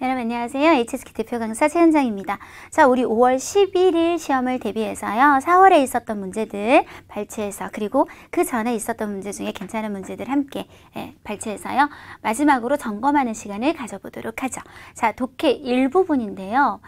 여러분 안녕하세요. HSK 대표 강사 최은정입니다. 자, 우리 5월 11일 시험을 대비해서요. 4월에 있었던 문제들 발췌해서 그리고 그 전에 있었던 문제 중에 괜찮은 문제들 함께 발췌해서요. 마지막으로 점검하는 시간을 가져보도록 하죠. 자, 독해 1부분인데요.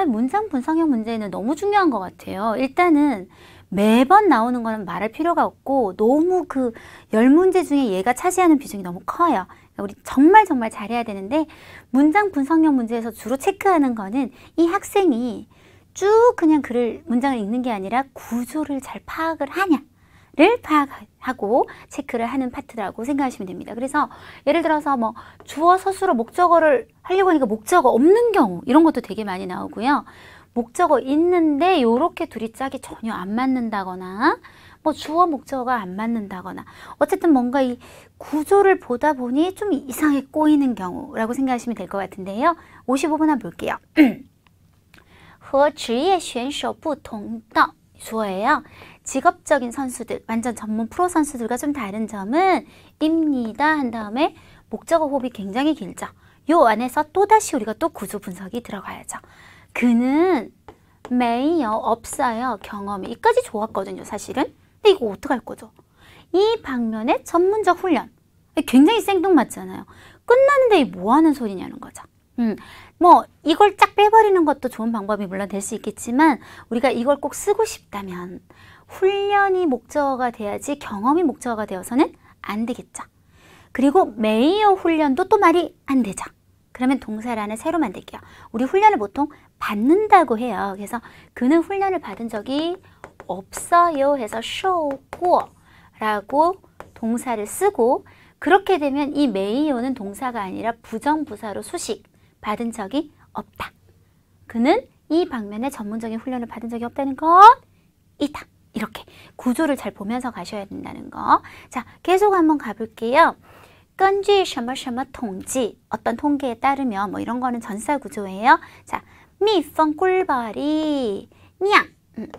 문장 분석형 문제는 너무 중요한 것 같아요. 일단은 매번 나오는 거는 말할 필요가 없고 너무 그 10문제 중에 얘가 차지하는 비중이 너무 커요. 우리 정말 잘해야 되는데 문장 분석형 문제에서 주로 체크하는 거는 이 학생이 쭉 그냥 문장을 읽는 게 아니라 구조를 잘 파악을 하냐를 파악하고 체크를 하는 파트라고 생각하시면 됩니다. 그래서 예를 들어서 뭐 주어, 서술어, 목적어를 하려고 하니까 목적어 없는 경우 이런 것도 되게 많이 나오고요. 목적어 있는데 이렇게 둘이 짝이 전혀 안 맞는다거나 뭐 주어 목적어가 안 맞는다거나 어쨌든 뭔가 이 구조를 보다 보니 좀 이상하게 꼬이는 경우라고 생각하시면 될 것 같은데요. 55번 한번 볼게요. 和职业选手不同的 주어예요. 직업적인 선수들, 완전 전문 프로 선수들과 좀 다른 점은 입니다 한 다음에 목적어 호흡이 굉장히 길죠. 요 안에서 또다시 우리가 또 구조 분석이 들어가야죠. 그는 매요 없어요. 경험이. 이까지 좋았거든요, 사실은. 근데 이거 어떡할 거죠? 이 방면의 전문적 훈련. 굉장히 생뚱맞잖아요. 끝나는데 뭐 하는 소리냐는 거죠. 뭐 이걸 쫙 빼버리는 것도 좋은 방법이 물론 될 수 있겠지만 우리가 이걸 꼭 쓰고 싶다면 훈련이 목적어가 돼야지 경험이 목적어가 되어서는 안 되겠죠. 그리고 매요 훈련도 또 말이 안 되죠. 그러면 동사를 하나 새로 만들게요. 우리 훈련을 보통 받는다고 해요. 그래서 그는 훈련을 받은 적이 없어요 해서 受过라고 동사를 쓰고 그렇게 되면 이 메이요는 동사가 아니라 부정부사로 수식 받은 적이 없다. 그는 이 방면에 전문적인 훈련을 받은 적이 없다는 것이다. 이렇게 구조를 잘 보면서 가셔야 된다는 거. 자, 계속 한번 가볼게요. 根据什么什么统计 어떤 통계에 따르면 뭐 이런 거는 전사 구조예요. 자, 蜜蜂 꿀벌이 酿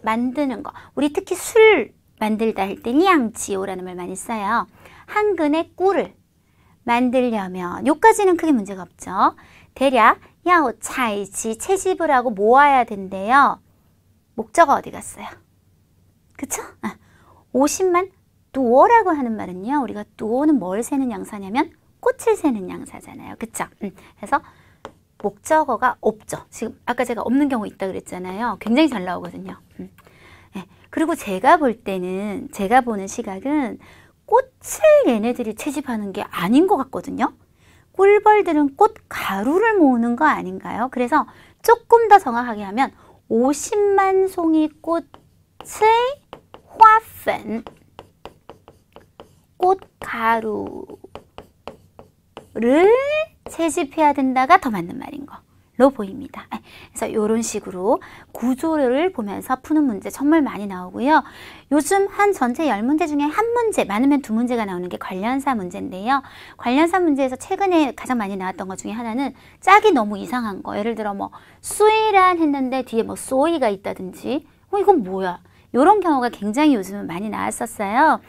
만드는 거. 우리 특히 술 만들다 할 때 酿지오라는 말 많이 써요. 한 근의 꿀을 만들려면 요까지는 크게 문제가 없죠. 대략 要采集 채집을 하고 모아야 된대요. 목적어 어디 갔어요? 그쵸? 50만 두어라고 하는 말은요. 우리가 두어는 뭘 세는 양사냐면 꽃을 세는 양사잖아요. 그쵸? 그래서 목적어가 없죠. 지금 아까 제가 없는 경우 있다 그랬잖아요. 굉장히 잘 나오거든요. 네. 그리고 제가 보는 시각은 꽃을 얘네들이 채집하는 게 아닌 것 같거든요. 꿀벌들은 꽃 가루를 모으는 거 아닌가요? 그래서 조금 더 정확하게 하면 50만 송이 꽃의 화粉꽃가루를 채집해야 된다가 더 맞는 말인 거로 보입니다. 그래서 이런 식으로 구조를 보면서 푸는 문제 정말 많이 나오고요. 요즘 한 전체 10문제 중에 한 문제, 많으면 2문제가 나오는 게 관련사 문제인데요. 관련사 문제에서 최근에 가장 많이 나왔던 것 중에 하나는 짝이 너무 이상한 거. 예를 들어 뭐 수이란 했는데 뒤에 뭐 소이가 있다든지 이건 뭐야? 이런 경우가 굉장히 요즘은 많이 나왔었어요.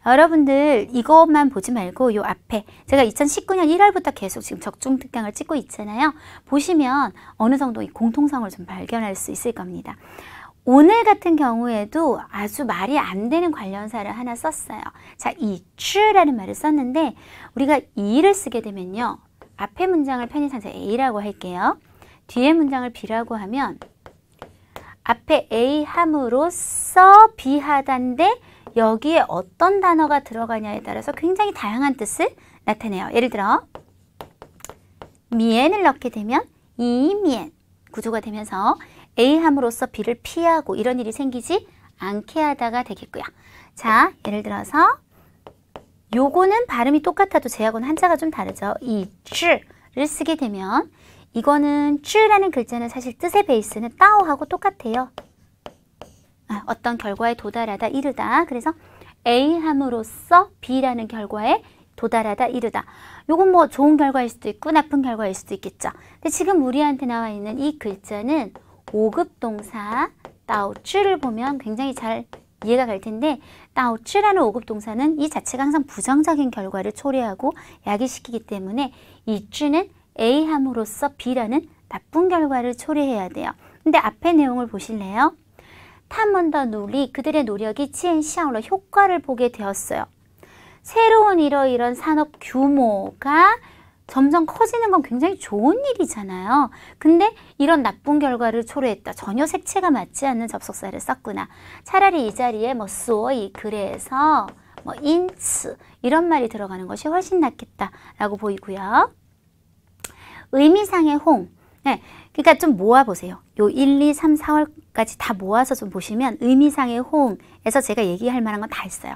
여러분들 이것만 보지 말고 요 앞에 제가 2019년 1월부터 계속 지금 적중 특강을 찍고 있잖아요. 보시면 어느 정도 이 공통성을 좀 발견할 수 있을 겁니다. 오늘 같은 경우에도 아주 말이 안 되는 관련사를 하나 썼어요. 자, 이 추라는 말을 썼는데 우리가 이를 쓰게 되면요. 앞에 문장을 편의상태 A라고 할게요. 뒤에 문장을 B라고 하면 앞에 A 함으로써 B 하단데 여기에 어떤 단어가 들어가냐에 따라서 굉장히 다양한 뜻을 나타내요. 예를 들어 미엔을 넣게 되면 이미엔 구조가 되면서 A 함으로써 B를 피하고 이런 일이 생기지 않게 하다가 되겠고요. 자, 예를 들어서 요거는 발음이 똑같아도 제하고는 한자가 좀 다르죠. 이 쯔를 쓰게 되면 이거는 쯔라는 글자는 사실 뜻의 베이스는 따오하고 똑같아요. 어떤 결과에 도달하다, 이르다. 그래서 A 함으로써 B라는 결과에 도달하다, 이르다. 요건 뭐 좋은 결과일 수도 있고 나쁜 결과일 수도 있겠죠. 근데 지금 우리한테 나와 있는 이 글자는 5급 동사 따오쯔를 보면 굉장히 잘 이해가 갈 텐데 따오쯔라는 5급 동사는 이 자체가 항상 부정적인 결과를 초래하고 야기시키기 때문에 이 쯔는 A 함으로써 B라는 나쁜 결과를 초래해야 돼요. 근데 앞에 내용을 보실래요? 他们的努力, 그들의 노력이 见效了, 효과를 보게 되었어요. 새로운 이런 산업 규모가 점점 커지는 건 굉장히 좋은 일이잖아요. 근데 이런 나쁜 결과를 초래했다. 전혀 색채가 맞지 않는 접속사를 썼구나. 차라리 이 자리에 뭐 소이, 그래서 뭐 인츠 이런 말이 들어가는 것이 훨씬 낫겠다라고 보이고요. 의미상의 홍. 네, 그러니까 좀 모아보세요. 요 1, 2, 3, 4월까지 다 모아서 좀 보시면 의미상의 호응에서 제가 얘기할 만한 건 다 있어요.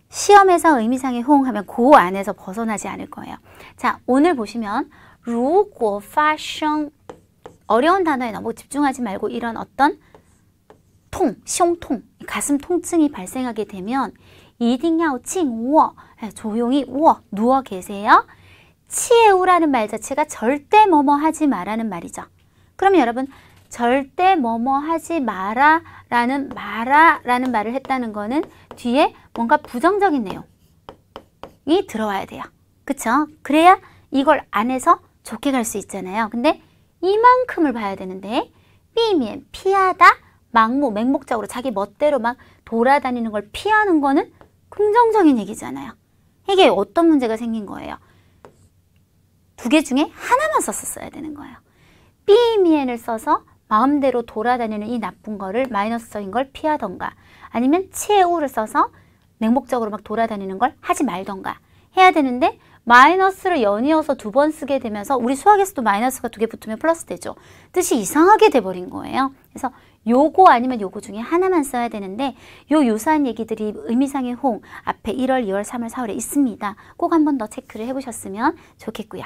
시험에서 의미상의 호응하면 그 안에서 벗어나지 않을 거예요. 자, 오늘 보시면 如果发生 어려운 단어에 너무 집중하지 말고 이런 어떤胸痛, 가슴 통증이 발생하게 되면 一定要静卧, 조용히 누워 계세요. 치에우라는 말 자체가 절대 뭐뭐 하지 마라는 말이죠. 그러면 여러분 절대 뭐뭐 하지 마라라는 말을 했다는 거는 뒤에 뭔가 부정적인 내용이 들어와야 돼요. 그쵸? 그래야 이걸 안에서 좋게 갈 수 있잖아요. 근데 이만큼을 봐야 되는데 삐면 피하다, 망무, 맹목적으로 자기 멋대로 막 돌아다니는 걸 피하는 거는 긍정적인 얘기잖아요. 이게 어떤 문제가 생긴 거예요? 두 개 중에 하나만 썼어야 되는 거예요. 삐미엔을 써서 마음대로 돌아다니는 이 나쁜 거를 마이너스적인 걸 피하던가 아니면 치에우를 써서 맹목적으로 막 돌아다니는 걸 하지 말던가 해야 되는데 마이너스를 연이어서 2번 쓰게 되면서 우리 수학에서도 마이너스가 2개 붙으면 플러스 되죠. 뜻이 이상하게 돼버린 거예요. 그래서 요거 아니면 요거 중에 하나만 써야 되는데 요 유사한 얘기들이 의미상의 홍 앞에 1월, 2월, 3월, 4월에 있습니다. 꼭 한 번 더 체크를 해보셨으면 좋겠고요.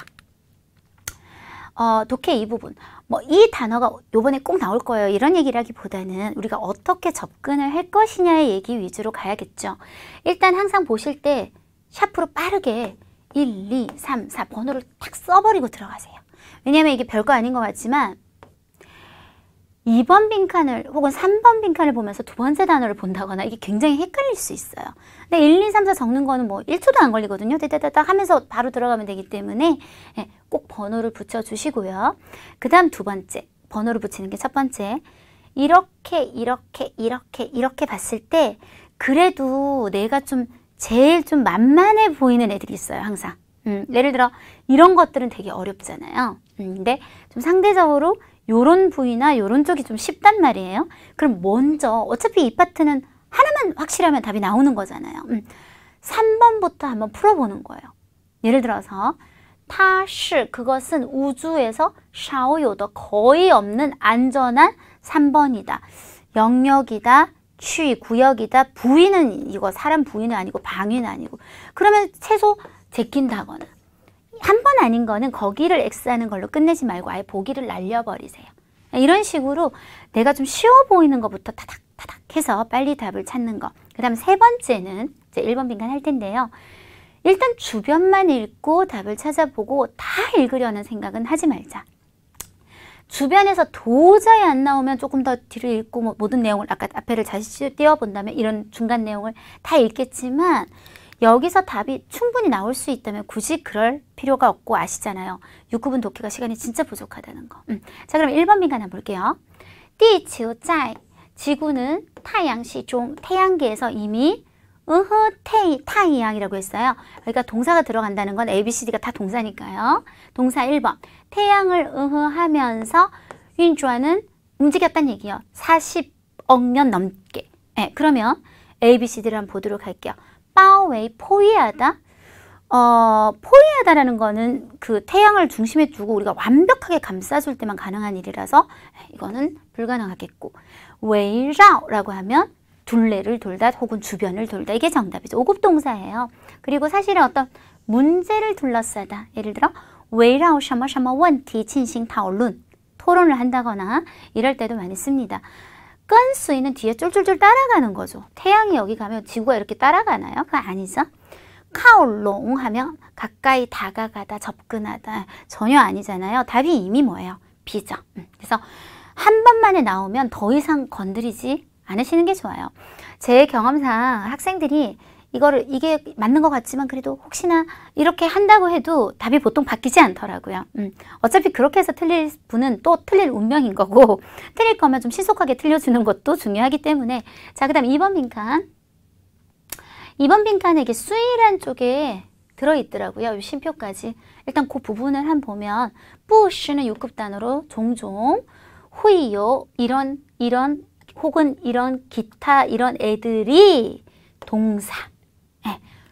독해 이 부분, 뭐 이 단어가 요번에 꼭 나올 거예요 이런 얘기를 하기보다는 우리가 어떻게 접근을 할 것이냐의 얘기 위주로 가야겠죠. 일단 항상 보실 때 샤프로 빠르게 1, 2, 3, 4 번호를 탁 써버리고 들어가세요. 왜냐하면 이게 별거 아닌 것 같지만 2번 빈칸을 혹은 3번 빈칸을 보면서 두 번째 단어를 본다거나 이게 굉장히 헷갈릴 수 있어요. 근데 1, 2, 3, 4 적는 거는 뭐 1초도 안 걸리거든요. 따다다닥 하면서 바로 들어가면 되기 때문에 꼭 번호를 붙여주시고요. 그 다음 두 번째, 번호를 붙이는 게 첫 번째. 이렇게 봤을 때 그래도 내가 제일 만만해 보이는 애들이 있어요. 항상. 예를 들어 이런 것들은 되게 어렵잖아요. 근데 좀 상대적으로 요런 부위나 요런 쪽이 좀 쉽단 말이에요. 그럼 먼저 어차피 이 파트는 하나만 확실하면 답이 나오는 거잖아요. 3번부터 한번 풀어보는 거예요. 예를 들어서 타시 그것은 우주에서 샤오요더 거의 없는 안전한 3번이다. 영역이다. 취 구역이다. 부위는 이거 사람 부위는 아니고 방위는 아니고 그러면 최소 제낀다거나 한 번 아닌 거는 거기를 X하는 걸로 끝내지 말고 아예 보기를 날려버리세요. 이런 식으로 내가 좀 쉬워 보이는 것부터 타닥타닥 해서 빨리 답을 찾는 거. 그 다음 세 번째는 이제 1번 빈칸 할 텐데요. 일단 주변만 읽고 답을 찾아보고 다 읽으려는 생각은 하지 말자. 주변에서 도저히 안 나오면 조금 더 뒤를 읽고 모든 내용을 아까 앞에를 다시 띄워본다면 이런 중간 내용을 다 읽겠지만 여기서 답이 충분히 나올 수 있다면 굳이 그럴 필요가 없고 아시잖아요. 6급은 독해가 시간이 진짜 부족하다는 거. 자, 그럼 1번 빈칸 한번 볼게요. 地球在 지구는 타양시종 태양계에서 이미 타이양이라고 했어요. 그러니까 동사가 들어간다는 건 A, B, C, D가 다 동사니까요. 동사 1번 태양을 하면서 윤주아는 움직였다는 얘기예요. 40억 년 넘게. 그러면 A, B, C, D를 한번 보도록 할게요. 빠웨이 포위하다. 포위하다라는 거는 그 태양을 중심에 두고 우리가 완벽하게 감싸줄 때만 가능한 일이라서 이거는 불가능하겠고 웨이라오라고 하면 둘레를 돌다 혹은 주변을 돌다 이게 정답이죠. 5급 동사예요. 그리고 사실은 어떤 문제를 둘러싸다. 예를 들어 웨이라오 샤머샤머 원티 진싱 타올룬 토론을 한다거나 이럴 때도 많이 씁니다. 건수이는 뒤에 쫄쫄쫄 따라가는 거죠. 태양이 여기 가면 지구가 이렇게 따라가나요? 그거 아니죠. 카올롱 하면 가까이 다가가다, 접근하다 전혀 아니잖아요. 답이 이미 뭐예요? B죠. 그래서 한 번만에 나오면 더 이상 건드리지 않으시는 게 좋아요. 제 경험상 학생들이 이게 맞는 것 같지만 그래도 혹시나 이렇게 한다고 해도 답이 보통 바뀌지 않더라고요. 어차피 그렇게 해서 틀릴 분은 또 틀릴 운명인 거고 틀릴 거면 좀 신속하게 틀려주는 것도 중요하기 때문에 자, 그 다음 2번 빈칸. 2번 빈칸에 이게 수이란 쪽에 들어있더라고요. 이 쉼표까지. 일단 그 부분을 한번 보면 부시는 6급 단어로 종종 후이요 이런 혹은 이런 기타 이런 애들이 동사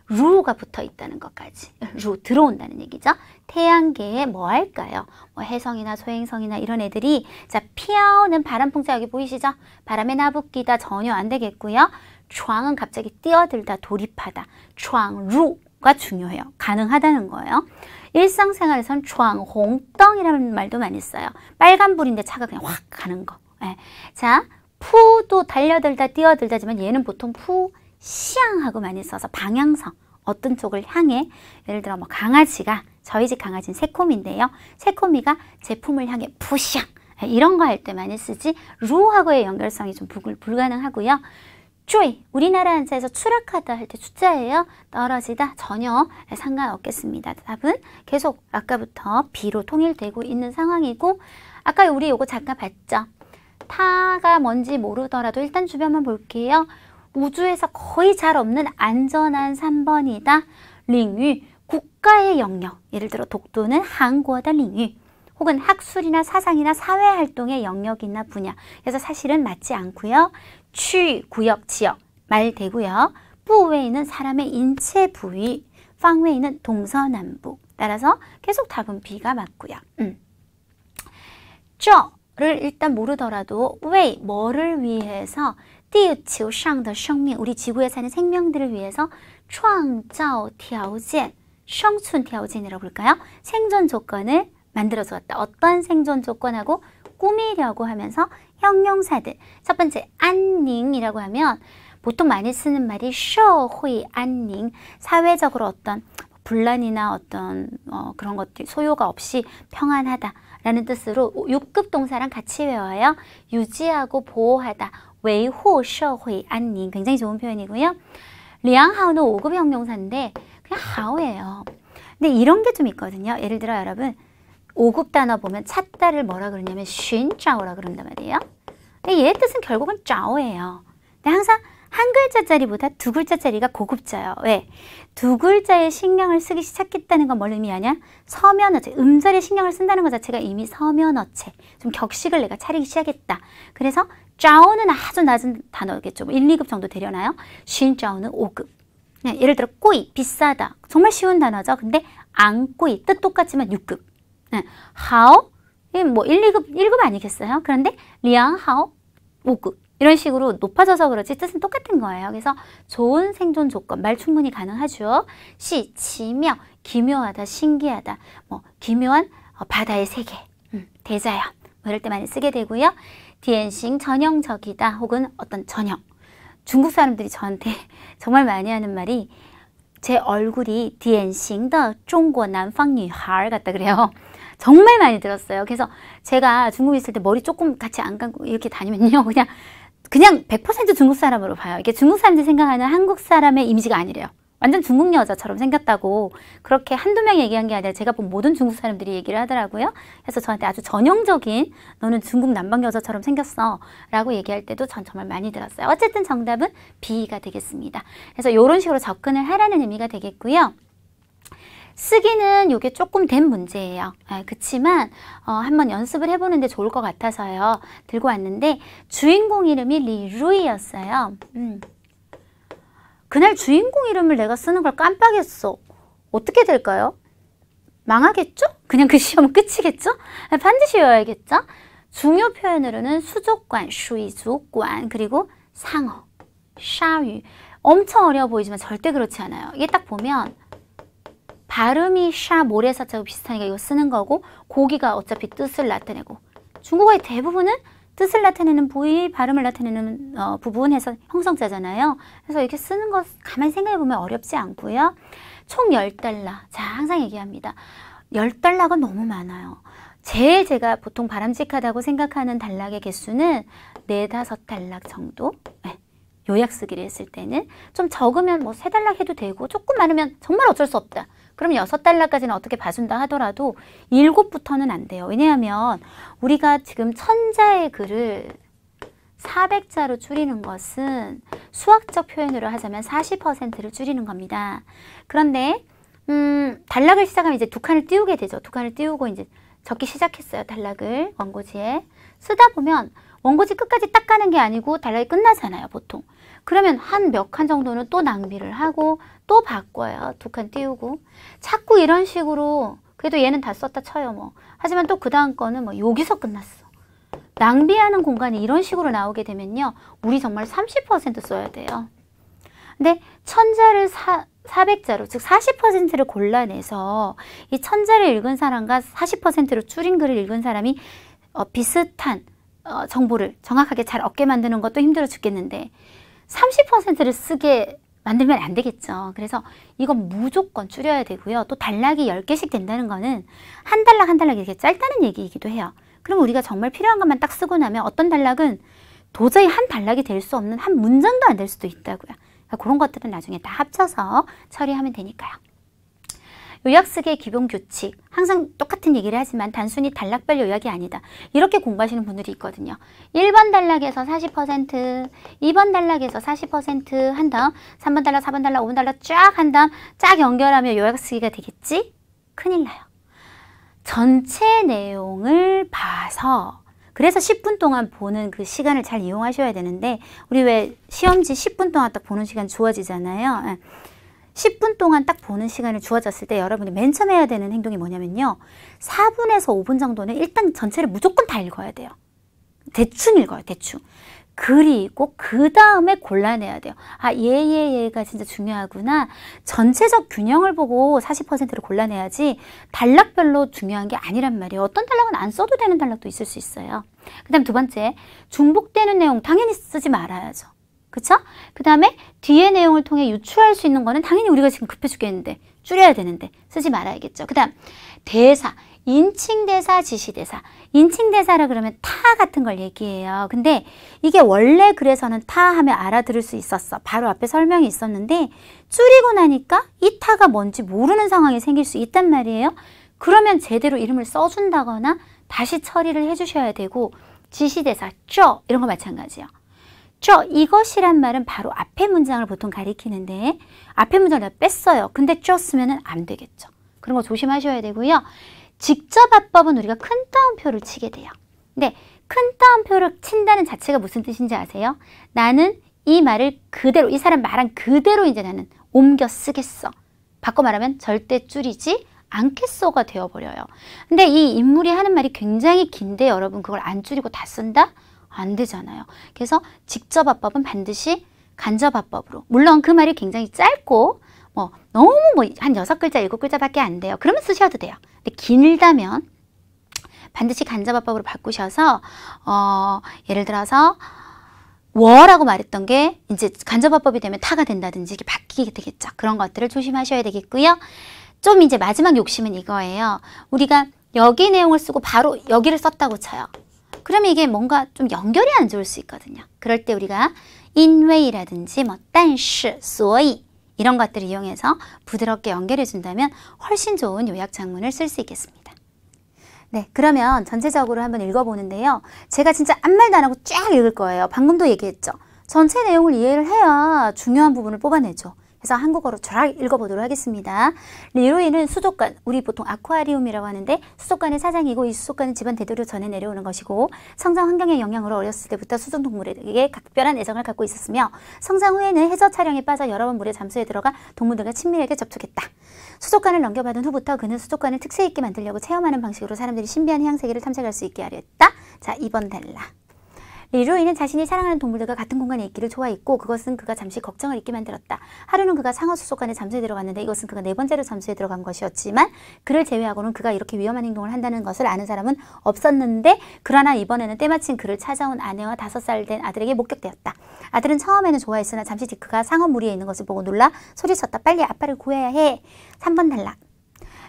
루가 붙어 있다는 것까지 루 들어온다는 얘기죠. 태양계에 뭐 할까요? 뭐 해성이나 소행성이나 이런 애들이 자 피어는 바람 풍자 여기 보이시죠? 바람에 나붙기다 전혀 안 되겠고요. 촤은 갑자기 뛰어들다 돌입하다 촤루가 중요해요. 가능하다는 거예요. 일상생활에선 촤홍덩이라는 말도 많이 써요. 빨간불인데 차가 그냥 확 가는 거. 자 푸도 달려들다 뛰어들다지만 얘는 보통 푸 시향하고 많이 써서 방향성 어떤 쪽을 향해 예를 들어 뭐 강아지가 저희 집 강아지는 새코미인데요. 새코미가 제품을 향해 푸시향 이런 거 할 때 많이 쓰지 루하고의 연결성이 좀 불가능하고요. 쪼이 우리나라 한자에서 추락하다 할 때 추자예요. 떨어지다 전혀 상관없겠습니다. 답은 계속 아까부터 B로 통일되고 있는 상황이고 아까 우리 요거 잠깐 봤죠. 타가 뭔지 모르더라도 일단 주변만 볼게요. 우주에서 거의 잘 없는 안전한 3번이다. 링유, 국가의 영역. 예를 들어 독도는 한국어다 링유. 혹은 학술이나 사상이나 사회활동의 영역이나 분야. 그래서 사실은 맞지 않고요. 취, 구역, 지역 말 되고요. 부웨이는 사람의 인체 부위, 방웨이는 동서남북. 따라서 계속 답은 B가 맞고요. 를 일단 모르더라도 왜 뭐를 위해서 地球上的生命 우리 지구에 사는 생명들을 위해서 创造条件 生存条件이라고 볼까요? 생존 조건을 만들어 주었다. 어떤 생존 조건하고 꾸미려고 하면서 형용사들. 첫 번째 안寧이라고 하면 보통 많이 쓰는 말이 社会安寧 사회적으로 어떤 분란이나 어떤 그런 것들 소요가 없이 평안하다 라는 뜻으로 6급 동사랑 같이 외워요. 유지하고 보호하다. 维护社会安宁 굉장히 좋은 표현이고요. 良好는 5급 형용사인데 그냥 好예요. 근데 이런 게 좀 있거든요. 예를 들어 여러분 5급 단어 보면 찾다를 뭐라 그러냐면 寻找라 그런단 말이에요. 근데 얘의 뜻은 결국은 找예요. 근데 항상 한 글자짜리보다 두 글자짜리가 고급져요. 왜? 두 글자에 신경을 쓰기 시작했다는 건 뭘 의미하냐? 서면어체, 음절에 신경을 쓴다는 것 자체가 이미 서면어체, 좀 격식을 내가 차리기 시작했다. 그래서 짜오는 아주 낮은 단어겠죠. 1, 2급 정도 되려나요? 쉰짜오는 5급. 예를 들어 꼬이, 비싸다. 정말 쉬운 단어죠. 근데 안 꼬이, 뜻 똑같지만 6급. 하오, 뭐 1, 2급, 1급 아니겠어요? 그런데 리앙하오, 5급. 이런 식으로 높아져서 그렇지 뜻은 똑같은 거예요. 그래서 좋은 생존 조건, 말 충분히 가능하죠. 시,奇妙, 기묘하다, 신기하다, 뭐 기묘한 바다의 세계, 대자연 뭐 이럴 때 많이 쓰게 되고요. 디엔싱, 전형적이다 혹은 어떤 전형. 중국 사람들이 저한테 정말 많이 하는 말이 제 얼굴이 디엔싱 더 중국 남방女孩 같다 그래요. 정말 많이 들었어요. 그래서 제가 중국에 있을 때 머리 조금 같이 안 감고 이렇게 다니면요. 그냥 100% 중국 사람으로 봐요. 이게 중국 사람들이 생각하는 한국 사람의 이미지가 아니래요. 완전 중국 여자처럼 생겼다고 그렇게 한두 명이 얘기한 게 아니라 제가 본 모든 중국 사람들이 얘기를 하더라고요. 그래서 저한테 아주 전형적인 너는 중국 남방 여자처럼 생겼어 라고 얘기할 때도 전 정말 많이 들었어요. 어쨌든 정답은 B가 되겠습니다. 그래서 이런 식으로 접근을 하라는 의미가 되겠고요. 쓰기는 이게 조금 된 문제예요. 그치만 한번 연습을 해보는데 좋을 것 같아서요. 들고 왔는데 주인공 이름이 리루이였어요. 그날 주인공 이름을 내가 쓰는 걸 깜빡했어. 어떻게 될까요? 망하겠죠? 그냥 그 시험은 끝이겠죠? 반드시 외워야겠죠? 중요 표현으로는 수족관, 수이주관, 그리고 상어, 샤유. 엄청 어려워 보이지만 절대 그렇지 않아요. 이게 딱 보면 발음이 샤, 모래사자하고 비슷하니까 이거 쓰는 거고 고기가 어차피 뜻을 나타내고 중국어의 대부분은 뜻을 나타내는 부위, 발음을 나타내는 부분에서 형성자잖아요. 그래서 이렇게 쓰는 거 가만히 생각해보면 어렵지 않고요. 총 10달러. 자, 항상 얘기합니다. 10달러가 너무 많아요. 제일 제가 보통 바람직하다고 생각하는 단락의 개수는 4, 5단락 정도? 네. 요약 쓰기를 했을 때는. 좀 적으면 뭐 3달락 해도 되고 조금 많으면 정말 어쩔 수 없다. 그럼 6달락까지는 어떻게 봐준다 하더라도 7부터는 안 돼요. 왜냐하면 우리가 지금 천자의 글을 400자로 줄이는 것은 수학적 표현으로 하자면 40%를 줄이는 겁니다. 그런데 단락을 시작하면 이제 2칸을 띄우게 되죠. 2칸을 띄우고 이제 적기 시작했어요. 단락을 원고지에. 쓰다 보면 원고지 끝까지 딱 가는 게 아니고 단락이 끝나잖아요. 보통. 그러면 한 몇 칸 정도는 또 낭비를 하고 또 바꿔요. 2칸 띄우고. 자꾸 이런 식으로 그래도 얘는 다 썼다 쳐요. 뭐. 하지만 또 그 다음 거는 뭐 여기서 끝났어. 낭비하는 공간이 이런 식으로 나오게 되면요. 우리 정말 30% 써야 돼요. 근데 천자를 400자로 즉 40%를 골라내서 이 천자를 읽은 사람과 40%로 줄인 글을 읽은 사람이 비슷한 정보를 정확하게 잘 얻게 만드는 것도 힘들어 죽겠는데 30%를 쓰게 만들면 안 되겠죠. 그래서 이건 무조건 줄여야 되고요. 또 단락이 10개씩 된다는 거는 한 단락 한 단락 이렇게 짧다는 얘기이기도 해요. 그럼 우리가 정말 필요한 것만 딱 쓰고 나면 어떤 단락은 도저히 한 단락이 될 수 없는 한 문장도 안 될 수도 있다고요. 그러니까 그런 것들은 나중에 다 합쳐서 처리하면 되니까요. 요약 쓰기의 기본 규칙, 항상 똑같은 얘기를 하지만 단순히 단락별 요약이 아니다. 이렇게 공부하시는 분들이 있거든요. 1번 단락에서 40%, 2번 단락에서 40%한 다음 3번 단락, 4번 단락, 5번 단락 쫙 한 다음 쫙 연결하면 요약 쓰기가 되겠지? 큰일 나요. 전체 내용을 봐서 그래서 10분 동안 보는 그 시간을 잘 이용하셔야 되는데 우리 왜 시험지 10분 동안 딱 보는 시간 주어지잖아요. 10분 동안 딱 보는 시간이 주어졌을 때 여러분이 맨 처음 해야 되는 행동이 뭐냐면요. 4분에서 5분 정도는 일단 전체를 무조건 다 읽어야 돼요. 대충 읽어요. 대충. 그리고 그 다음에 골라내야 돼요. 아, 얘가 진짜 중요하구나. 전체적 균형을 보고 40%를 골라내야지 단락별로 중요한 게 아니란 말이에요. 어떤 단락은 안 써도 되는 단락도 있을 수 있어요. 그 다음 2번째, 중복되는 내용 당연히 쓰지 말아야죠. 그쵸? 그 다음에 뒤에 내용을 통해 유추할 수 있는 거는 당연히 우리가 지금 급해 죽겠는데 줄여야 되는데 쓰지 말아야겠죠. 그 다음 대사, 인칭대사, 지시대사. 인칭대사라 그러면 타 같은 걸 얘기해요. 근데 이게 원래 글에서는 타 하면 알아들을 수 있었어. 바로 앞에 설명이 있었는데 줄이고 나니까 이 타가 뭔지 모르는 상황이 생길 수 있단 말이에요. 그러면 제대로 이름을 써준다거나 다시 처리를 해주셔야 되고 지시대사, 쩌 이런 거 마찬가지예요. 이것이란 말은 바로 앞에 문장을 보통 가리키는데 앞에 문장을 내가 뺐어요. 근데 쪄 쓰면 안 되겠죠. 그런 거 조심하셔야 되고요. 직접 화법은 우리가 큰 따옴표를 치게 돼요. 근데 큰 따옴표를 친다는 자체가 무슨 뜻인지 아세요? 나는 이 말을 그대로 이 사람 말한 그대로 이제 나는 옮겨 쓰겠어. 바꿔 말하면 절대 줄이지 않겠어가 되어버려요. 근데 이 인물이 하는 말이 굉장히 긴데 여러분 그걸 안 줄이고 다 쓴다? 안 되잖아요. 그래서 직접 화법은 반드시 간접 화법으로. 물론 그 말이 굉장히 짧고 너무 한 6글자, 7글자밖에 안 돼요. 그러면 쓰셔도 돼요. 근데 길다면 반드시 간접 화법으로 바꾸셔서 예를 들어서 워라고 말했던 게 이제 간접 화법이 되면 타가 된다든지 이렇게 바뀌게 되겠죠. 그런 것들을 조심하셔야 되겠고요. 좀 이제 마지막 욕심은 이거예요. 우리가 여기 내용을 쓰고 바로 여기를 썼다고 쳐요. 그러면 이게 뭔가 좀 연결이 안 좋을 수 있거든요. 그럴 때 우리가 인웨이라든지但是所以이런 것들을 이용해서 부드럽게 연결해 준다면 훨씬 좋은 요약 장문을 쓸 수 있겠습니다. 네, 그러면 전체적으로 한번 읽어보는데요. 제가 진짜 아무 말도 안 하고 쫙 읽을 거예요. 방금도 얘기했죠. 전체 내용을 이해를 해야 중요한 부분을 뽑아내죠. 그래서 한국어로 쫙 읽어보도록 하겠습니다. 리로이는 수족관, 우리 보통 아쿠아리움이라고 하는데 수족관의 사장이고 이 수족관은 집안 대대로 전해 내려오는 것이고 성장 환경의 영향으로 어렸을 때부터 수중동물에게 각별한 애정을 갖고 있었으며 성장 후에는 해저 촬영에 빠져 여러 번 물의 잠수에 들어가 동물들과 친밀하게 접촉했다. 수족관을 넘겨받은 후부터 그는 수족관을 특색 있게 만들려고 체험하는 방식으로 사람들이 신비한 해양세계를 탐색할 수 있게 하려 했다. 자, 2번 달라. 리로이는 자신이 사랑하는 동물들과 같은 공간에 있기를 좋아했고 그것은 그가 잠시 걱정을 잊게 만들었다. 하루는 그가 상어 수족관에 잠수에 들어갔는데 이것은 그가 4번째로 잠수에 들어간 것이었지만 그를 제외하고는 그가 이렇게 위험한 행동을 한다는 것을 아는 사람은 없었는데 그러나 이번에는 때마침 그를 찾아온 아내와 5살 된 아들에게 목격되었다. 아들은 처음에는 좋아했으나 잠시 뒤 그가 상어 무리에 있는 것을 보고 놀라 소리쳤다. 빨리 아빠를 구해야 해. 3번 단락.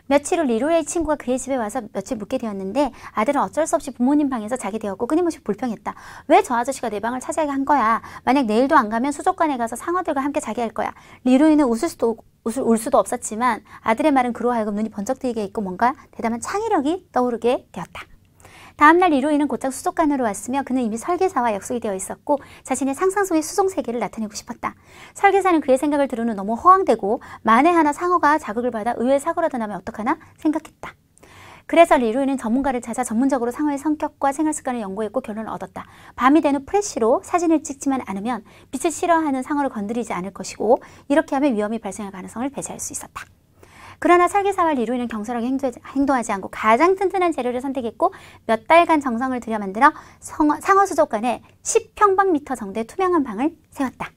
며칠 후 리루이의 친구가 그의 집에 와서 며칠 묵게 되었는데 아들은 어쩔 수 없이 부모님 방에서 자게 되었고 끊임없이 불평했다. 왜 저 아저씨가 내 방을 차지하게 한 거야? 만약 내일도 안 가면 수족관에 가서 상어들과 함께 자게 할 거야. 리루이는 울 수도 없었지만 아들의 말은 그로 하여금 눈이 번쩍 뜨이게 했고 뭔가 대담한 창의력이 떠오르게 되었다. 다음날 리루이는 곧장 수족관으로 왔으며 그는 이미 설계사와 약속이 되어 있었고 자신의 상상 속의 수종 세계를 나타내고 싶었다. 설계사는 그의 생각을 들은 후 너무 허황되고 만에 하나 상어가 자극을 받아 의외의 사고라도 나면 어떡하나 생각했다. 그래서 리루이는 전문가를 찾아 전문적으로 상어의 성격과 생활 습관을 연구했고 결론을 얻었다. 밤이 된 후 프레쉬로 사진을 찍지만 않으면 빛을 싫어하는 상어를 건드리지 않을 것이고 이렇게 하면 위험이 발생할 가능성을 배제할 수 있었다. 그러나 설계사와 리루이는 경솔하게 행동하지 않고 가장 튼튼한 재료를 선택했고 몇 달간 정성을 들여 만들어 상어 수족관에 10평방미터 정도의 투명한 방을 세웠다.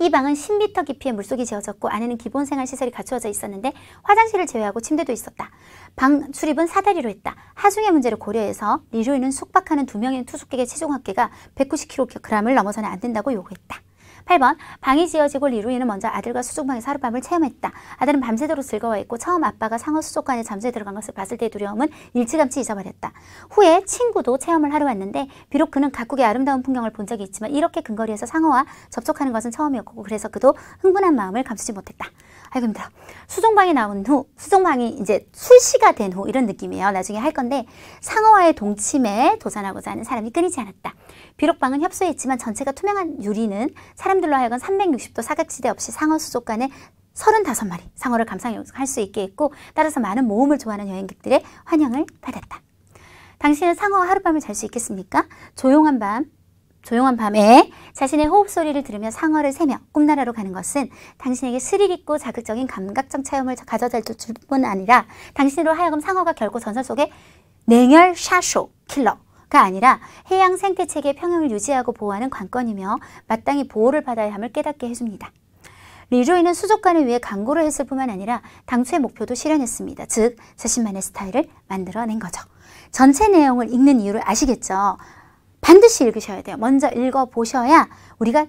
이 방은 10m 깊이의 물속이 지어졌고 안에는 기본 생활 시설이 갖추어져 있었는데 화장실을 제외하고 침대도 있었다. 방 출입은 사다리로 했다. 하중의 문제를 고려해서 리루이는 숙박하는 2명의 투숙객의 체중 합계가 190kg을 넘어서는 안 된다고 요구했다. 8번 방이 지어지고 리루이는 먼저 아들과 수족방에서 하룻밤을 체험했다. 아들은 밤새도록 즐거워했고 처음 아빠가 상어 수족관에 잠수해 들어간 것을 봤을 때의 두려움은 일찌감치 잊어버렸다. 후에 친구도 체험을 하러 왔는데 비록 그는 각국의 아름다운 풍경을 본 적이 있지만 이렇게 근거리에서 상어와 접촉하는 것은 처음이었고 그래서 그도 흥분한 마음을 감추지 못했다. 아이고 힘들어. 수족방이 나온 후 수족방이 이제 출시가 된 후 이런 느낌이에요. 나중에 할 건데 상어와의 동침에 도전하고자 하는 사람이 끊이지 않았다. 비록 방은 협소했지만 전체가 투명한 유리는 사람들로 하여금 360도 사각지대 없이 상어 수족관에 35마리 상어를 감상할 수 있게 했고 따라서 많은 모험을 좋아하는 여행객들의 환영을 받았다. 당신은 상어와 하룻밤을 잘 수 있겠습니까? 조용한 밤에 자신의 호흡 소리를 들으며 상어를 세며 꿈나라로 가는 것은 당신에게 스릴 있고 자극적인 감각적 체험을 가져다 줄 뿐 아니라 당신으로 하여금 상어가 결코 전설 속의 냉혈 샤쇼 킬러가 아니라 해양 생태체계의 평형을 유지하고 보호하는 관건이며 마땅히 보호를 받아야 함을 깨닫게 해줍니다. 리루이는 수족관을 위해 광고를 했을 뿐만 아니라 당초의 목표도 실현했습니다. 즉 자신만의 스타일을 만들어낸 거죠. 전체 내용을 읽는 이유를 아시겠죠? 반드시 읽으셔야 돼요. 먼저 읽어보셔야 우리가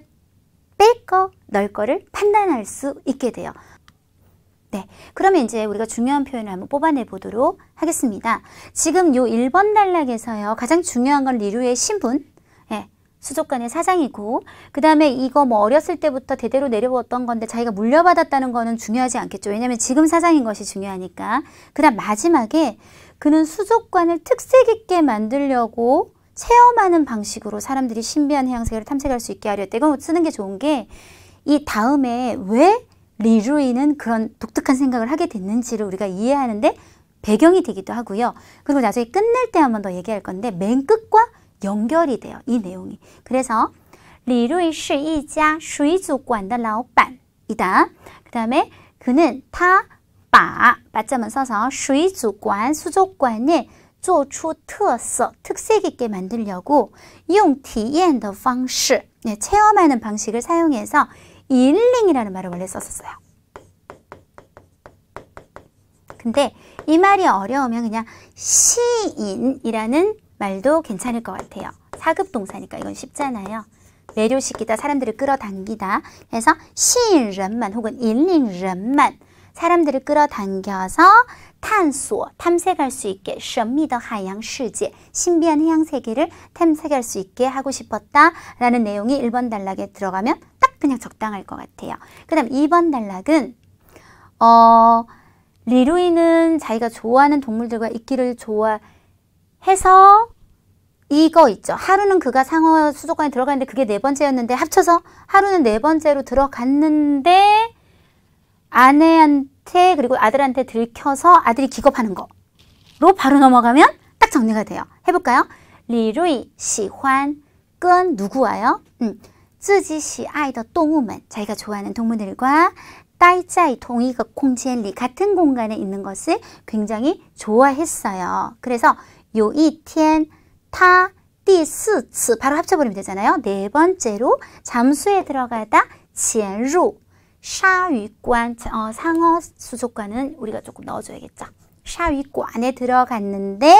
뺄 거, 넣을 거를 판단할 수 있게 돼요. 네, 그러면 이제 우리가 중요한 표현을 한번 뽑아내 보도록 하겠습니다. 지금 요 1번 단락에서요. 가장 중요한 건 리루의 신분, 수족관의 사장이고 그 다음에 이거 뭐 어렸을 때부터 대대로 내려왔던 건데 자기가 물려받았다는 거는 중요하지 않겠죠. 왜냐하면 지금 사장인 것이 중요하니까. 그 다음 마지막에 그는 수족관을 특색 있게 만들려고 체험하는 방식으로 사람들이 신비한 해양세계를 탐색할 수 있게 하려 때 이거 쓰는 게 좋은 게 이 다음에 왜 리루이는 그런 독특한 생각을 하게 됐는지를 우리가 이해하는데 배경이 되기도 하고요. 그리고 나중에 끝낼 때 한 번 더 얘기할 건데 맨 끝과 연결이 돼요. 이 내용이. 그래서 리루이 是一家水族馆的老板이다. 그 다음에 그는 바점을 써서 水族馆 수족관을 做出特色 특색 있게 만들려고 用体验的方式 체험하는 방식을 사용해서 일링이라는 말을 원래 썼었어요. 근데 이 말이 어려우면 그냥 시인이라는 말도 괜찮을 것 같아요. 사급 동사니까 이건 쉽잖아요. 매료시키다, 사람들을 끌어당기다. 그래서 시인人만 혹은 일링人만 사람들을 끌어당겨서探索, 탐색할 수 있게 神秘的海洋世界, 신비한 해양 세계를 탐색할 수 있게 하고 싶었다라는 내용이 1번 단락에 들어가면 딱 그냥 적당할 것 같아요. 그 다음 2번 단락은 리루이는 자기가 좋아하는 동물들과 있기를 좋아해서 이거 있죠. 하루는 그가 상어 수족관에 들어갔는데 그게 4번째였는데 합쳐서 하루는 4번째로 들어갔는데 아내한테 그리고 아들한테 들켜서 아들이 기겁하는 거로 바로 넘어가면 딱 정리가 돼요. 해볼까요? 리루이 喜欢 끈 누구와요? 自己喜爱的动物们 자기가 좋아하는 동물들과 待在同一个空间里 같은 공간에 있는 것을 굉장히 좋아했어요. 그래서 有一天他第四次 바로 합쳐버리면 되잖아요. 4번째로 잠수에 들어가다 潜入 샤위관, 상어 수족관은 우리가 조금 넣어줘야겠죠. 샤위관에 들어갔는데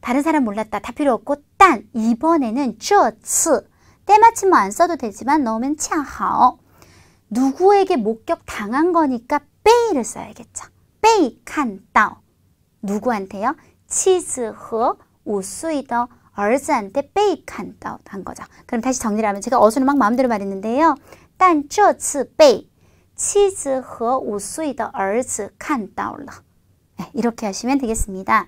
다른 사람 몰랐다. 다 필요 없고 딴 이번에는 这次 때마침 뭐 안 써도 되지만 넣으면 恰好 누구에게 목격 당한 거니까 빼이를 써야겠죠. 被看到 누구한테요? 妻子和5岁的儿子한테 被看到한 거죠. 그럼 다시 정리를 하면 제가 어수는 막 마음대로 말했는데요. 但这次被妻子和5岁的儿子看到了. 네, 이렇게 하시면 되겠습니다.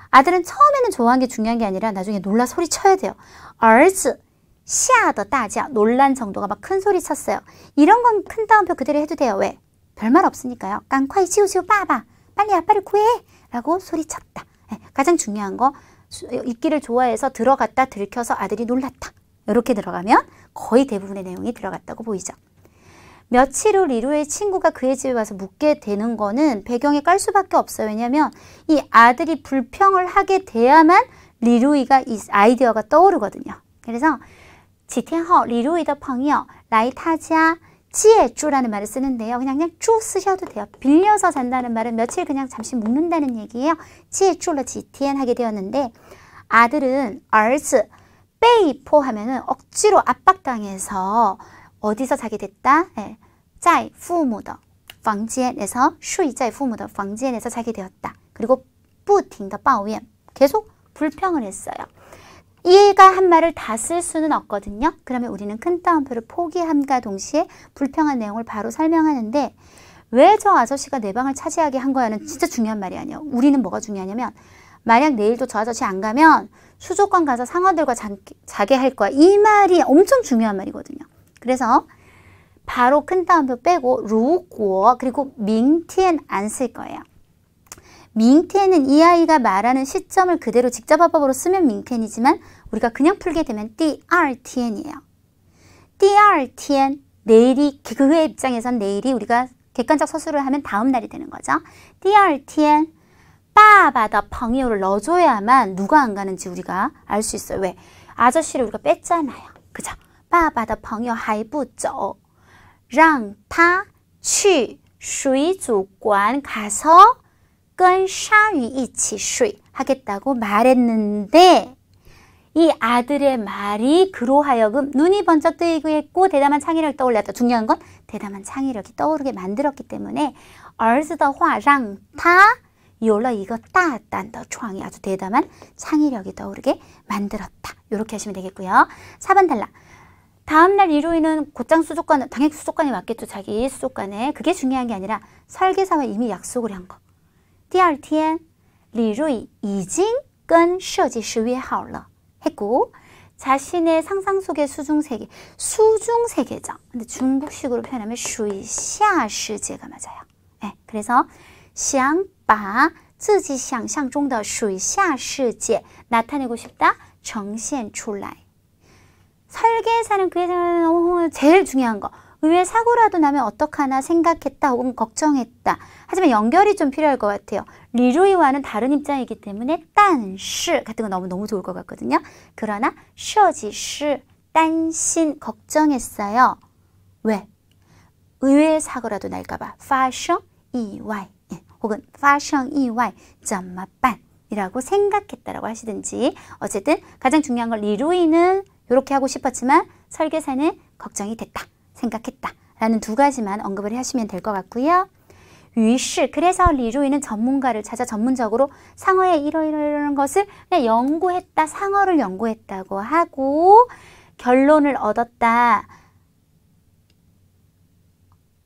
아들은 처음에는 좋아한 게 중요한 게 아니라 나중에 놀라 소리쳐야 돼요. 儿子吓得大叫, 놀란 정도가 막 큰 소리 쳤어요. 이런 건 큰 따옴표 그대로 해도 돼요. 왜? 별말 없으니까요. 깡콰이 치우치우 빠바, 빨리 아빠를 구해 라고 소리쳤다. 네, 가장 중요한 거 읽기를 좋아해서 들어갔다 들켜서 아들이 놀랐다. 이렇게 들어가면 거의 대부분의 내용이 들어갔다고 보이죠. 며칠 후 리루의 친구가 그의 집에 와서 묵게 되는 거는 배경에 깔 수밖에 없어요. 왜냐하면 이 아들이 불평을 하게 돼야만 리루이가 이 아이디어가 떠오르거든요. 그래서 几天后李如意的朋友来他家借住라는 말을 쓰는데요. 그냥 주 쓰셔도 돼요. 빌려서 잔다는 말은 며칠 그냥 잠시 묵는다는 얘기예요. 借住了几天 하게 되었는데 아들은 儿子 被迫하면은 억지로 압박당해서 어디서 자게 됐다? 네. 在父母的房间에서 睡在父母的房间에서 자게 되었다. 그리고 不停地抱怨 계속 불평을 했어요. 얘가 한 말을 다 쓸 수는 없거든요. 그러면 우리는 큰 따옴표를 포기함과 동시에 불평한 내용을 바로 설명하는데 왜 저 아저씨가 내 방을 차지하게 한 거야는 진짜 중요한 말이 아니에요. 우리는 뭐가 중요하냐면 만약 내일도 저 아저씨 안 가면 수족관 가서 상어들과 자게 할 거야. 이 말이 엄청 중요한 말이거든요. 그래서 바로 큰 따옴표 빼고 如果 그리고 明天 안 쓸 거예요. 明天은 이 아이가 말하는 시점을 그대로 직접합법으로 쓰면 明天이지만 우리가 그냥 풀게 되면 第二天이에요. 第二天 내일이 그의 입장에선 내일이 우리가 객관적 서술을 하면 다음 날이 되는 거죠. 第二天 빠바다 펑이오를 넣어줘야만 누가 안 가는지 우리가 알 수 있어요. 왜? 아저씨를 우리가 뺐잖아요. 그죠? 빠바다 펑이오还不走让他去水族馆 가서 跟鲨鱼一起睡 하겠다고 말했는데 이 아들의 말이 그로 하여금 눈이 번쩍 뜨이고 했고 대담한 창의력이 떠올렸다. 중요한 건 대담한 창의력이 떠오르게 만들었기 때문에 儿子的话让他有了一个大胆的创意 아주 대담한 창의력이 떠오르게 만들었다. 이렇게 하시면 되겠고요. 4번 탈락. 다음날 리루이는 곧장 수족관, 당연히 수족관에 왔겠죠. 자기 수족관에. 그게 중요한 게 아니라 설계사와 이미 약속을 한 거. 第二天李瑞已经跟设计师约好了 했고 자신의 상상 속의 수중세계, 수중세계죠. 근데 중국식으로 표현하면 水下世界가 맞아요. 네, 그래서 想把自己想象中的水下世界 나타내고 싶다, 呈现出来. 설계사는 그의 생각에는 제일 중요한 거. 의외의 사고라도 나면 어떡하나 생각했다 혹은 걱정했다. 하지만 연결이 좀 필요할 것 같아요. 리루이와는 다른 입장이기 때문에 但是 같은 거 너무 좋을 것 같거든요. 그러나 设计师担心 걱정했어요. 왜? 의외의 사고라도 날까 봐. 发生意外 혹은 发生意外怎么办? 이라고 생각했다라고 하시든지 어쨌든 가장 중요한 건 리루이는 이렇게 하고 싶었지만 설계사는 걱정이 됐다. 생각했다. 라는 두 가지만 언급을 하시면 될 것 같고요. 于是 그래서 리루이는 전문가를 찾아 전문적으로 상어의 이런 것을 그냥 연구했다. 상어를 연구했다고 하고 결론을 얻었다.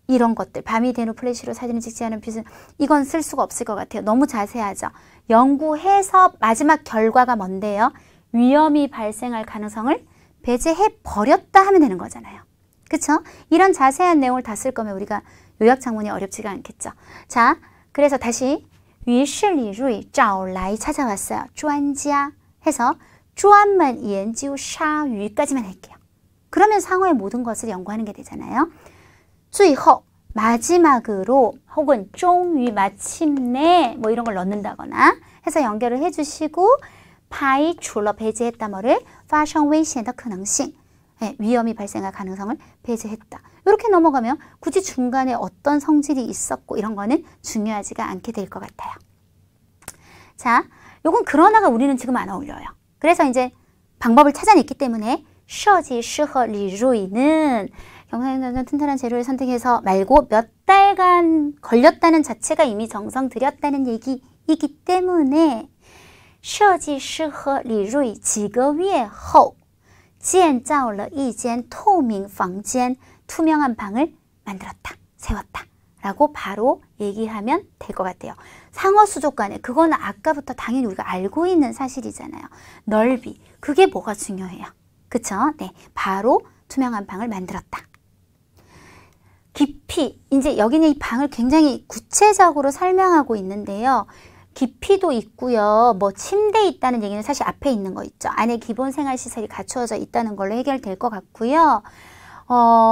이런 것들. 밤이 된 후 플래시로 사진을 찍지 않은 빛은 이건 쓸 수가 없을 것 같아요. 너무 자세하죠. 연구해서 마지막 결과가 뭔데요? 위험이 발생할 가능성을 배제해버렸다 하면 되는 거잖아요. 그쵸? 이런 자세한 내용을 다 쓸 거면 우리가 요약 장문이 어렵지가 않겠죠. 자, 그래서 다시 于是李瑞找来 찾아왔어요. 专家 해서 专门研究鲨鱼까지만 할게요. 그러면 상어의 모든 것을 연구하는 게 되잖아요. 最后 마지막으로 혹은 终于 마침내 뭐 이런 걸 넣는다거나 해서 연결을 해주시고 排除了 배제했다 뭐를 发生危险的可能性 위험이 발생할 가능성을 배제했다. 이렇게 넘어가면 굳이 중간에 어떤 성질이 있었고 이런 거는 중요하지가 않게 될 것 같아요. 자, 요건 그러나가 우리는 지금 안 어울려요. 그래서 이제 방법을 찾아냈기 때문에 设计师和李瑞는 경상에서는 튼튼한 재료를 선택해서 말고 몇 달간 걸렸다는 자체가 이미 정성 들였다는 얘기이기 때문에 设计师和李瑞几个月后建造了一间透明房间 투명한 방을 만들었다, 세웠다 라고 바로 얘기하면 될 것 같아요. 상어 수족 간에 그거는 아까부터 당연히 우리가 알고 있는 사실이잖아요. 넓이, 그게 뭐가 중요해요. 그쵸? 네, 바로 투명한 방을 만들었다. 깊이, 이제 여기는 이 방을 굉장히 구체적으로 설명하고 있는데요. 깊이도 있고요. 뭐 침대 있다는 얘기는 사실 앞에 있는 거 있죠. 안에 기본 생활시설이 갖추어져 있다는 걸로 해결될 것 같고요.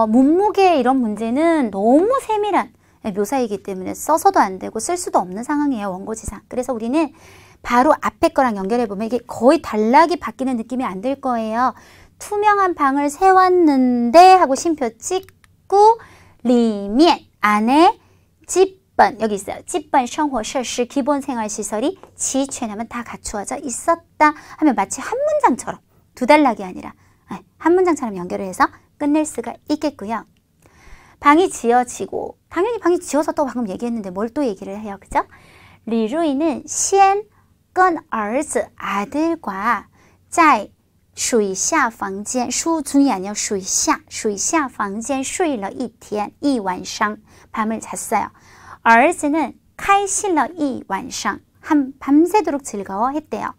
몸무게 이런 문제는 너무 세밀한 묘사이기 때문에 써서도 안 되고 쓸 수도 없는 상황이에요. 원고지상. 그래서 우리는 바로 앞에 거랑 연결해보면 이게 거의 단락이 바뀌는 느낌이 안 들 거예요. 투명한 방을 세웠는데 하고 쉼표 찍고 里面 안에 집번 여기 있어요. 집번 生活设施 기본 생활시설이 지취하면 다 갖추어져 있었다 하면 마치 한 문장처럼 두 단락이 아니라 한 문장처럼 연결을 해서 끝낼 수가 있겠고요. 방이 지어지고 당연히 방이 지어서 또 방금 얘기했는데 뭘 또 얘기를 해요. 그죠? 리루이는 先跟儿子 아들과 在水下房间 수중이 아니요. 水下房间睡了一天一晚上 밤을 잤어요. 儿子는 开心了一晚上 밤새도록 즐거워했대요.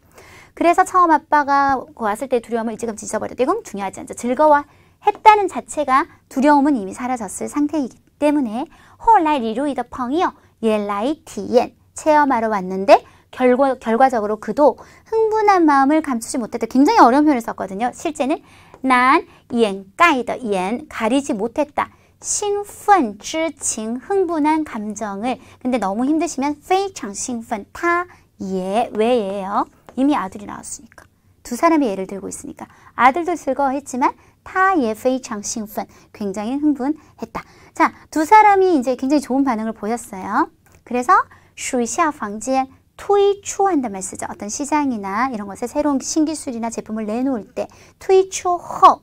그래서 처음 아빠가 왔을 때 두려움을 일찌감치 잊어버렸대. 이건 중요하지 않죠. 즐거워했다는 자체가 두려움은 이미 사라졌을 상태이기 때문에 后来李如意的朋友也来体验 체험하러 왔는데 결과적으로 그도 흥분한 마음을 감추지 못했다. 굉장히 어려운 표현을 썼거든요. 실제는 난 옌盖的 옌 가리지 못했다. 兴奋之情 흥분한 감정을. 근데 너무 힘드시면 非常兴奋 타 예 왜 예요? 이미 아들이 나왔으니까. 두 사람의 예를 들고 있으니까. 아들도 즐거워했지만 타 예 非常兴奋 굉장히 흥분했다. 자, 두 사람이 이제 굉장히 좋은 반응을 보였어요. 그래서 水下房间 推出한단 말 쓰죠. 어떤 시장이나 이런 것에 새로운 신기술이나 제품을 내놓을 때 推出后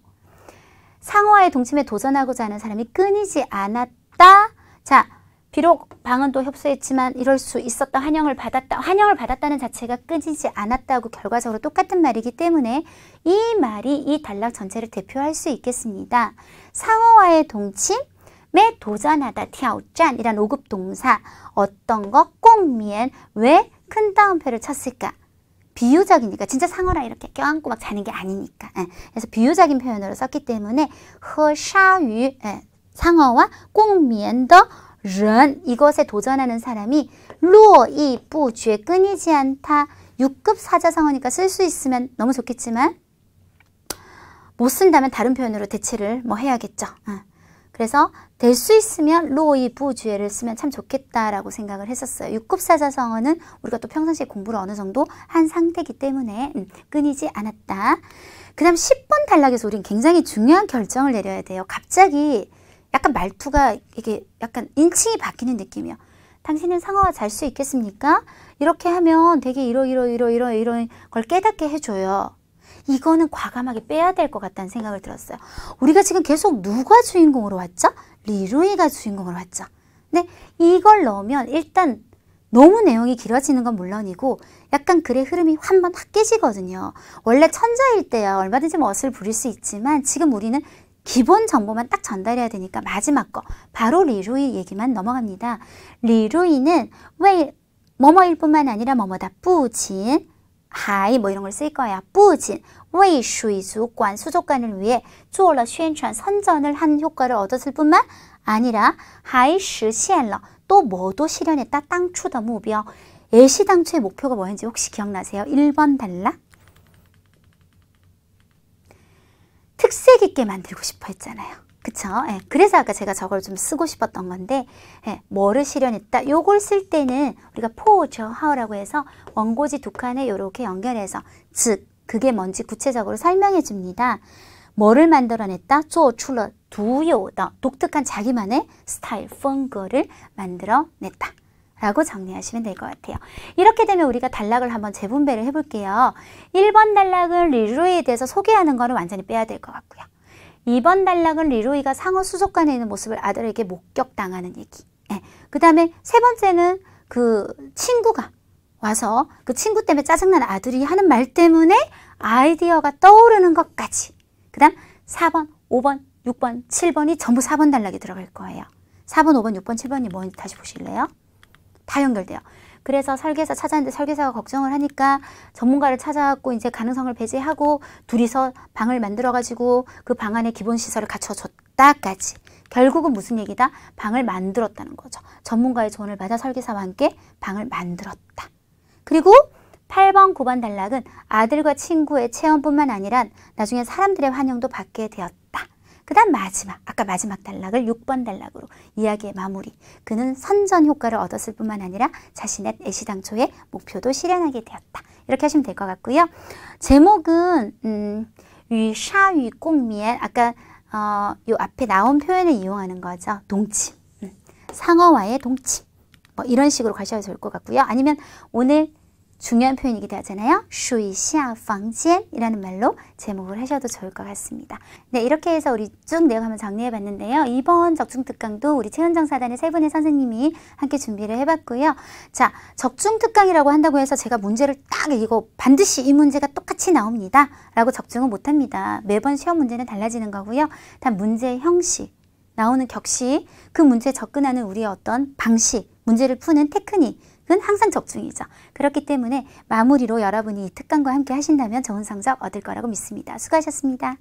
상어와의 동침에 도전하고자 하는 사람이 끊이지 않았다. 자, 비록 방은 또 협소했지만 이럴 수 있었다. 환영을 받았다는 자체가 끊이지 않았다고 결과적으로 똑같은 말이기 때문에 이 말이 이 단락 전체를 대표할 수 있겠습니다. 상어와의 동침에 도전하다, 挑战 이란 5급 동사 어떤 것, 꽁미엔 왜 큰 따옴표를 쳤을까? 비유적이니까 진짜 상어랑 이렇게 껴안고 막 자는 게 아니니까. 그래서 비유적인 표현으로 썼기 때문에 和鲨鱼 상어와 公绵的人 이것에 도전하는 사람이 络绎不绝 끊이지 않다. 6급 사자성어니까 쓸 수 있으면 너무 좋겠지만 못 쓴다면 다른 표현으로 대체를 뭐 해야겠죠. 그래서 될 수 있으면 络绎不绝를 쓰면 참 좋겠다라고 생각을 했었어요. 6급 사자성어는 우리가 또 평상시에 공부를 어느 정도 한 상태이기 때문에 끊이지 않았다. 그 다음 10번 단락에서 우리는 굉장히 중요한 결정을 내려야 돼요. 갑자기 약간 말투가 이게 약간 인칭이 바뀌는 느낌이요. 당신은 상어와 잘 수 있겠습니까? 이렇게 하면 되게 이런 걸 깨닫게 해줘요. 이거는 과감하게 빼야 될 것 같다는 생각을 들었어요. 우리가 지금 계속 누가 주인공으로 왔죠? 리루이가 주인공으로 왔죠. 근데 이걸 넣으면 일단 너무 내용이 길어지는 건 물론이고 약간 글의 흐름이 한 번 확 깨지거든요. 원래 천자일 때야 얼마든지 멋을 부릴 수 있지만 지금 우리는 기본 정보만 딱 전달해야 되니까 마지막 거 바로 리루이 얘기만 넘어갑니다. 리루이는 왜 뭐뭐일 뿐만 아니라 뭐뭐다 뿌진 하이 뭐 이런 걸 쓸 거야. 뿌진 왜 수이주관 수족관을 위해 做了宣传 선전을 한 효과를 얻었을 뿐만 아니라 还实现了 또 뭐도 실현했다. 当初的目标 애시당초의 목표가 뭐였는지 혹시 기억나세요? 1번 단락 특색 있게 만들고 싶어 했잖아요. 그쵸? 예, 그래서 아까 제가 저걸 좀 쓰고 싶었던 건데 뭐를 실현했다? 요걸 쓸 때는 우리가 포저하우라고 해서 원고지 두 칸에 이렇게 연결해서 즉 그게 뭔지 구체적으로 설명해 줍니다. 뭐를 만들어냈다? 做出了独有的 독특한 자기만의 스타일, 펑거를 만들어냈다. 라고 정리하시면 될 것 같아요. 이렇게 되면 우리가 단락을 한번 재분배를 해볼게요. 1번 단락은 리루이에 대해서 소개하는 거는 완전히 빼야 될 것 같고요. 2번 단락은 리로이가 상어 수족관에 있는 모습을 아들에게 목격당하는 얘기. 예. 그 다음에 세 번째는 그 친구가 와서 그 친구 때문에 짜증난 아들이 하는 말 때문에 아이디어가 떠오르는 것까지. 그 다음 4번, 5번, 6번, 7번이 전부 4번 단락에 들어갈 거예요. 4번, 5번, 6번, 7번이 뭔지 다시 보실래요? 다 연결돼요. 그래서 설계사 찾았는데 설계사가 걱정을 하니까 전문가를 찾아갖고 이제 가능성을 배제하고 둘이서 방을 만들어가지고 그 방 안에 기본 시설을 갖춰줬다까지. 결국은 무슨 얘기다? 방을 만들었다는 거죠. 전문가의 조언을 받아 설계사와 함께 방을 만들었다. 그리고 8번, 9번 단락은 아들과 친구의 체험뿐만 아니라 나중에 사람들의 환영도 받게 되었다. 그 다음 마지막, 아까 마지막 단락을 6번 단락으로 이야기의 마무리. 그는 선전 효과를 얻었을 뿐만 아니라 자신의 애시당초의 목표도 실현하게 되었다. 이렇게 하시면 될 것 같고요. 제목은 유沙与 共眠. 아까 요 앞에 나온 표현을 이용하는 거죠. 동침. 상어와의 동침. 뭐 이런 식으로 가셔도 좋을 것 같고요. 아니면 오늘 중요한 표현이기도 하잖아요. 睡下房间이라는 말로 제목을 하셔도 좋을 것 같습니다. 네, 이렇게 해서 우리 쭉 내용 한번 정리해 봤는데요. 이번 적중특강도 우리 최은정사단의 세 분의 선생님이 함께 준비를 해봤고요. 자, 적중특강이라고 한다고 해서 제가 문제를 딱 이거 반드시 이 문제가 똑같이 나옵니다 라고 적중은 못합니다. 매번 시험 문제는 달라지는 거고요. 단 문제의 형식, 나오는 격식, 그 문제에 접근하는 우리의 어떤 방식, 문제를 푸는 테크닉, 은 항상 적중이죠. 그렇기 때문에 마무리로 여러분이 이 특강과 함께 하신다면 좋은 성적 얻을 거라고 믿습니다. 수고하셨습니다.